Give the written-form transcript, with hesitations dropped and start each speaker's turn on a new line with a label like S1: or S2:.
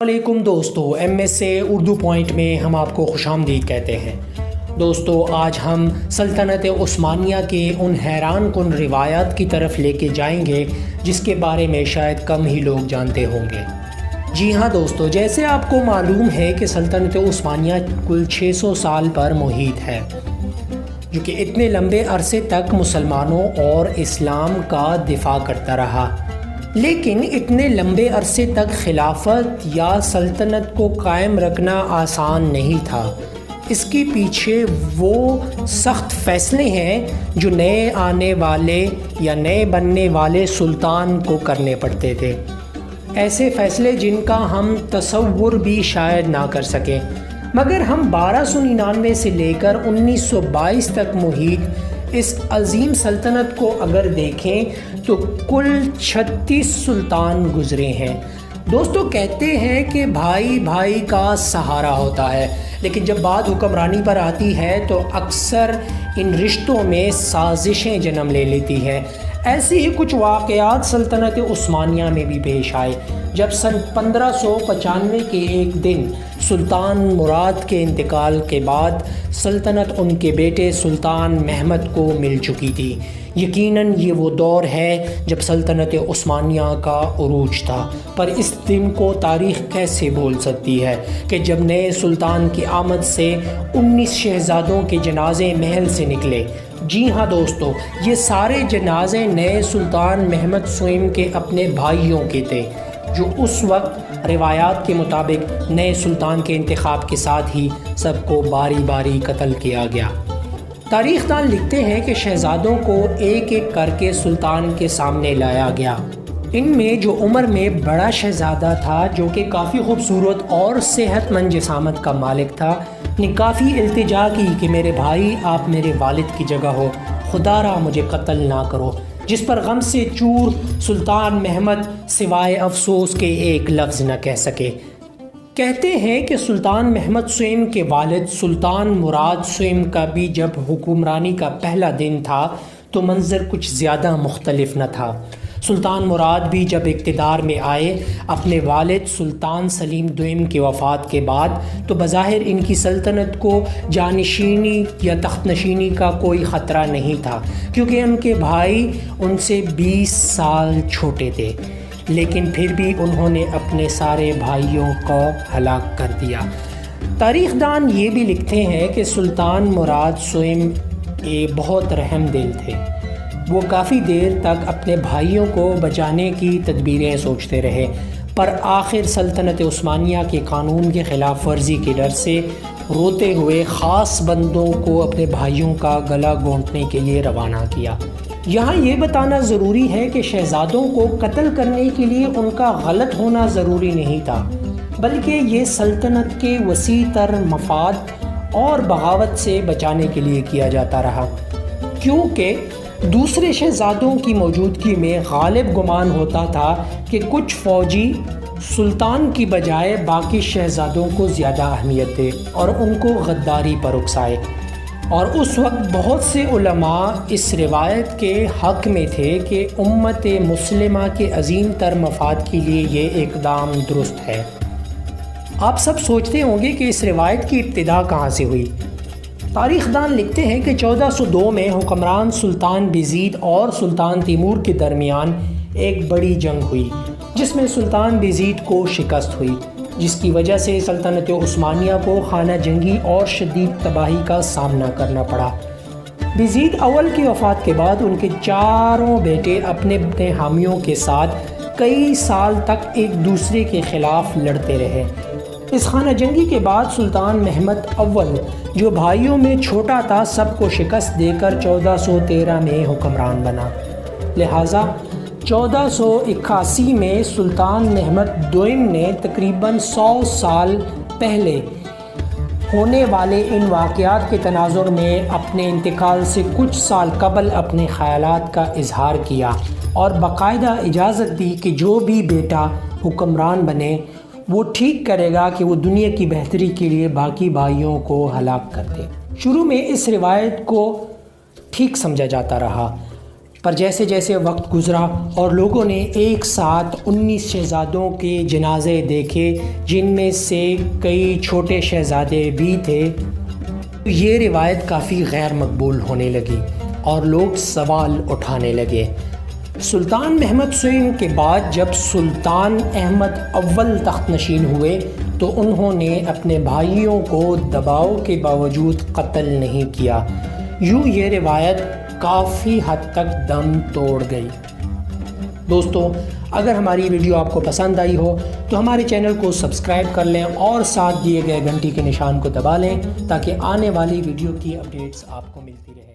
S1: علیکم دوستو، M S سے اردو پوائنٹ میں ہم آپ کو خوش آمدید کہتے ہیں۔ دوستو، آج ہم سلطنت عثمانیہ کے ان حیران کن روایات کی طرف لے کے جائیں گے جس کے بارے میں شاید کم ہی لوگ جانتے ہوں گے۔ جی ہاں دوستو، جیسے آپ کو معلوم ہے کہ سلطنت عثمانیہ کل 600 سال پر محیط ہے، جو کہ اتنے لمبے عرصے تک مسلمانوں اور اسلام کا دفاع کرتا رہا، لیکن اتنے لمبے عرصے تک خلافت یا سلطنت کو قائم رکھنا آسان نہیں تھا۔ اس کے پیچھے وہ سخت فیصلے ہیں جو نئے آنے والے یا نئے بننے والے سلطان کو کرنے پڑتے تھے، ایسے فیصلے جن کا ہم تصور بھی شاید نہ کر سکیں۔ مگر ہم 1299 سے لے کر 1922 تک محیط اس عظیم سلطنت کو اگر دیکھیں تو کل 36 سلطان گزرے ہیں۔ دوستو، کہتے ہیں کہ بھائی بھائی کا سہارا ہوتا ہے، لیکن جب بات حکمرانی پر آتی ہے تو اکثر ان رشتوں میں سازشیں جنم لے لیتی ہیں۔ ایسی ہی کچھ واقعات سلطنت عثمانیہ میں بھی پیش آئے، جب سن 1595 کے ایک دن سلطان مراد کے انتقال کے بعد سلطنت ان کے بیٹے سلطان محمد کو مل چکی تھی۔ یقیناً یہ وہ دور ہے جب سلطنت عثمانیہ کا عروج تھا، پر اس دن کو تاریخ کیسے بھول سکتی ہے کہ جب نئے سلطان کی آمد سے 19 شہزادوں کے جنازے محل سے نکلے۔ جی ہاں دوستو، یہ سارے جنازے نئے سلطان محمد سوئم کے اپنے بھائیوں کے تھے، جو اس وقت روایات کے مطابق نئے سلطان کے انتخاب کے ساتھ ہی سب کو باری باری قتل کیا گیا۔ تاریخ دان لکھتے ہیں کہ شہزادوں کو ایک ایک کر کے سلطان کے سامنے لایا گیا۔ ان میں جو عمر میں بڑا شہزادہ تھا، جو کہ کافی خوبصورت اور صحت مند جسامت کا مالک تھا، نے کافی التجا کی کہ میرے بھائی، آپ میرے والد کی جگہ ہو، خدا را مجھے قتل نہ کرو، جس پر غم سے چور سلطان محمد سوائے افسوس کے ایک لفظ نہ کہہ سکے۔ کہتے ہیں کہ سلطان محمد سوئم کے والد سلطان مراد سوئم کا بھی جب حکمرانی کا پہلا دن تھا تو منظر کچھ زیادہ مختلف نہ تھا۔ سلطان مراد بھی جب اقتدار میں آئے اپنے والد سلطان سلیم دوئم کی وفات کے بعد، تو بظاہر ان کی سلطنت کو جانشینی یا تخت نشینی کا کوئی خطرہ نہیں تھا، کیونکہ ان کے بھائی ان سے 20 سال چھوٹے تھے، لیکن پھر بھی انہوں نے اپنے سارے بھائیوں کو ہلاک کر دیا۔ تاریخ دان یہ بھی لکھتے ہیں کہ سلطان مراد سوئم بہت رحم دل تھے۔ وہ کافی دیر تک اپنے بھائیوں کو بچانے کی تدبیریں سوچتے رہے، پر آخر سلطنت عثمانیہ کے قانون کی خلاف ورزی کے ڈر سے روتے ہوئے خاص بندوں کو اپنے بھائیوں کا گلا گھونٹنے کے لیے روانہ کیا۔ یہاں یہ بتانا ضروری ہے کہ شہزادوں کو قتل کرنے کے لیے ان کا غلط ہونا ضروری نہیں تھا، بلکہ یہ سلطنت کے وسیع تر مفاد اور بغاوت سے بچانے کے لیے کیا جاتا رہا، کیونکہ دوسرے شہزادوں کی موجودگی میں غالب گمان ہوتا تھا کہ کچھ فوجی سلطان کی بجائے باقی شہزادوں کو زیادہ اہمیت دے اور ان کو غداری پر اکسائے، اور اس وقت بہت سے علماء اس روایت کے حق میں تھے کہ امت مسلمہ کے عظیم تر مفاد کے لیے یہ اقدام درست ہے۔ آپ سب سوچتے ہوں گے کہ اس روایت کی ابتدا کہاں سے ہوئی۔ تاریخ دان لکھتے ہیں کہ 1402 میں حکمران سلطان بیزید اور سلطان تیمور کے درمیان ایک بڑی جنگ ہوئی، جس میں سلطان بیزید کو شکست ہوئی، جس کی وجہ سے سلطنت عثمانیہ کو خانہ جنگی اور شدید تباہی کا سامنا کرنا پڑا۔ بیزید اول کی وفات کے بعد ان کے چاروں بیٹے اپنے حامیوں کے ساتھ کئی سال تک ایک دوسرے کے خلاف لڑتے رہے۔ اس خانہ جنگی کے بعد سلطان محمد اول، جو بھائیوں میں چھوٹا تھا، سب کو شکست دے کر 1413 میں حکمران بنا۔ لہٰذا 1481 میں سلطان محمد دوئم نے تقریباً 100 سال پہلے ہونے والے ان واقعات کے تناظر میں اپنے انتقال سے کچھ سال قبل اپنے خیالات کا اظہار کیا اور باقاعدہ اجازت دی کہ جو بھی بیٹا حکمران بنے وہ ٹھیک کرے گا کہ وہ دنیا کی بہتری کے لیے باقی بھائیوں کو ہلاک کر دے۔ شروع میں اس روایت کو ٹھیک سمجھا جاتا رہا، پر جیسے جیسے وقت گزرا اور لوگوں نے ایک ساتھ 19 شہزادوں کے جنازے دیکھے جن میں سے کئی چھوٹے شہزادے بھی تھے، یہ روایت کافی غیر مقبول ہونے لگی اور لوگ سوال اٹھانے لگے۔ سلطان محمد سوئم کے بعد جب سلطان احمد اول تخت نشین ہوئے تو انہوں نے اپنے بھائیوں کو دباؤ کے باوجود قتل نہیں کیا۔ یوں یہ روایت کافی حد تک دم توڑ گئی۔ دوستو، اگر ہماری ویڈیو آپ کو پسند آئی ہو تو ہمارے چینل کو سبسکرائب کر لیں اور ساتھ دیے گئے گھنٹی کے نشان کو دبا لیں تاکہ آنے والی ویڈیو کی اپڈیٹس آپ کو ملتی رہیں۔